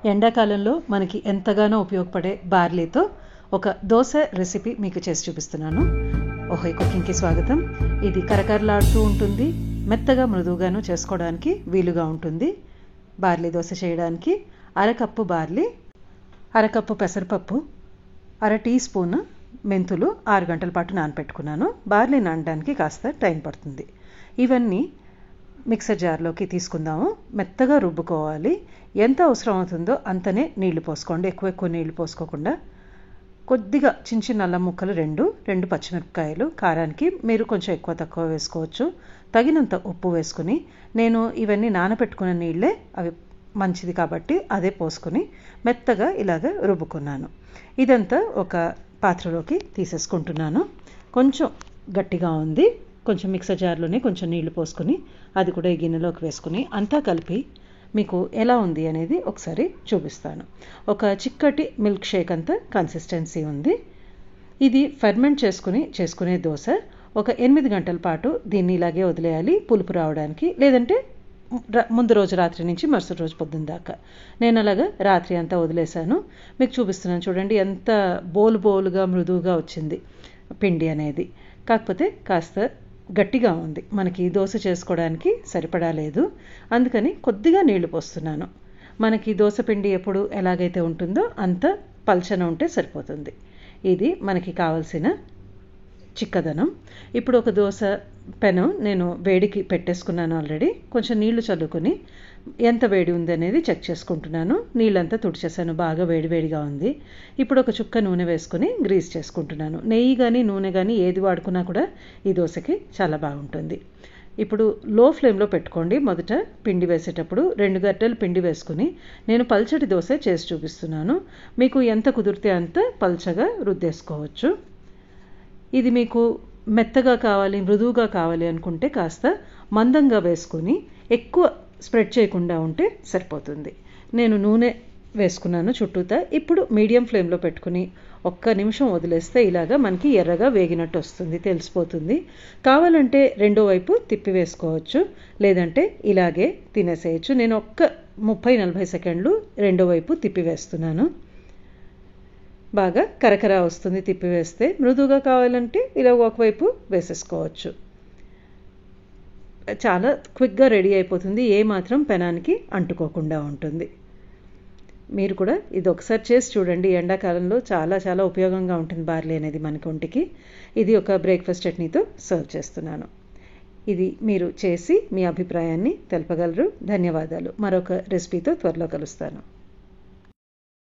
ఎండాకాలంలో మనకి ఎంతగానో ఉపయోగపడే బార్లీతో ఒక దోశ రెసిపీ మీకు చేసి చూపిస్తున్నాను. ఓహో కుకింగ్కి స్వాగతం. ఇది కరకరలాడుతూ ఉంటుంది, మెత్తగా మృదువుగాను చేసుకోవడానికి వీలుగా ఉంటుంది. బార్లీ దోశ చేయడానికి అరకప్పు బార్లీ, అరకప్పు పెసరపప్పు, 1/2 టీ స్పూన్ మెంతులు 6 గంటల పాటు నానపెట్టుకున్నాను. బార్లీ నానడానికి కాస్త టైం పడుతుంది. ఇవన్నీ మిక్సర్ జార్లోకి తీసుకుందాము. మెత్తగా రుబ్బుకోవాలి. ఎంత అవసరం అవుతుందో అంతనే నీళ్లు పోసుకోండి. ఎక్కువ నీళ్లు పోసుకోకుండా కొద్దిగా చిన్న చిన్న అల్లం ముక్కలు 2 పచ్చిమిరపకాయలు, కారానికి మీరు కొంచెం ఎక్కువ తక్కువ వేసుకోవచ్చు. తగినంత ఉప్పు వేసుకుని, నేను ఇవన్నీ నానబెట్టుకున్న నీళ్ళే, అవి మంచిది కాబట్టి అదే పోసుకుని మెత్తగా ఇలాగ రుబ్బుకున్నాను. ఇదంతా ఒక పాత్రలోకి తీసేసుకుంటున్నాను. కొంచెం గట్టిగా ఉంది. కొంచెం మిక్సర్ జార్లోనే కొంచెం నీళ్లు పోసుకొని అది కూడా ఈ గిన్నెలోకి వేసుకుని అంతా కలిపి మీకు ఎలా ఉంది అనేది ఒకసారి చూపిస్తాను. ఒక చిక్కటి మిల్క్ షేక్ అంత కన్సిస్టెన్సీ ఉంది. ఇది ఫెర్మెంట్ చేసుకునే దోశ. ఒక 8 గంటల పాటు దీన్ని ఇలాగే వదిలేయాలి పులుపు రావడానికి. లేదంటే ముందు రోజు రాత్రి నుంచి మరుసటి రోజు పొద్దున్న దాకా. నేను అలాగా రాత్రి అంతా వదిలేశాను. మీకు చూపిస్తున్నాను చూడండి, ఎంత బోలుగా మృదువుగా వచ్చింది పిండి అనేది. కాకపోతే కాస్త గట్టిగా ఉంది, మనకి దోశ చేసుకోవడానికి సరిపడా లేదు. అందుకని కొద్దిగా నీళ్లు పోస్తున్నాను. మనకి దోశ పిండి ఎప్పుడు ఎలాగైతే ఉంటుందో అంత పల్చన ఉంటే సరిపోతుంది. ఇది మనకి కావలసిన చిక్కదనం. ఇప్పుడు ఒక దోశ పెనం నేను వేడికి పెట్టేసుకున్నాను ఆల్రెడీ. కొంచెం నీళ్లు చల్లుకొని ఎంత వేడి ఉంది అనేది చెక్ చేసుకుంటున్నాను. నీళ్ళంతా తుడిచేసాను, బాగా వేడిగా ఉంది. ఇప్పుడు ఒక చుక్క నూనె వేసుకుని గ్రీస్ చేసుకుంటున్నాను. నెయ్యి కానీ నూనె కానీ ఏది వాడుకున్నా కూడా ఈ దోశకి చాలా బాగుంటుంది. ఇప్పుడు లో ఫ్లేమ్లో పెట్టుకోండి. మొదట పిండి వేసేటప్పుడు 2 గరిటెలు పిండి వేసుకుని నేను పల్చటి దోశ చేసి చూపిస్తున్నాను. మీకు ఎంత కుదిరితే అంత పల్చగా రుద్దేసుకోవచ్చు. ఇది మీకు మెత్తగా కావాలి, మృదువుగా కావాలి అనుకుంటే కాస్త మందంగా వేసుకొని ఎక్కువ స్ప్రెడ్ చేయకుండా ఉంటే సరిపోతుంది. నేను నూనె వేసుకున్నాను చుట్టూతా. ఇప్పుడు మీడియం ఫ్లేమ్లో పెట్టుకుని 1 నిమిషం వదిలేస్తే ఇలాగా మనకి ఎర్రగా వేగినట్టు వస్తుంది, తెలిసిపోతుంది. కావాలంటే రెండో వైపు తిప్పి వేసుకోవచ్చు, లేదంటే ఇలాగే తినేసేయచ్చు. నేను 30-40 సెకండ్లు రెండో వైపు తిప్పి వేస్తున్నాను. బాగా కరకర వస్తుంది తిప్పి వేస్తే. మృదువుగా కావాలంటే ఇలా ఒకవైపు వేసేసుకోవచ్చు. చాలా క్విక్గా రెడీ అయిపోతుంది, ఏ మాత్రం పెనానికి అంటుకోకుండా ఉంటుంది. మీరు కూడా ఇది ఒకసారి చేసి చూడండి. ఎండాకాలంలో చాలా ఉపయోగంగా ఉంటుంది బార్లీ అనేది మనకి ఒంటికి. ఇది ఒక బ్రేక్ఫాస్ట్ చట్నీతో సర్వ్ చేస్తున్నాను. ఇది మీరు చేసి మీ అభిప్రాయాన్ని తెలపగలరు. ధన్యవాదాలు. మరొక రెసిపీతో త్వరలో కలుస్తాను.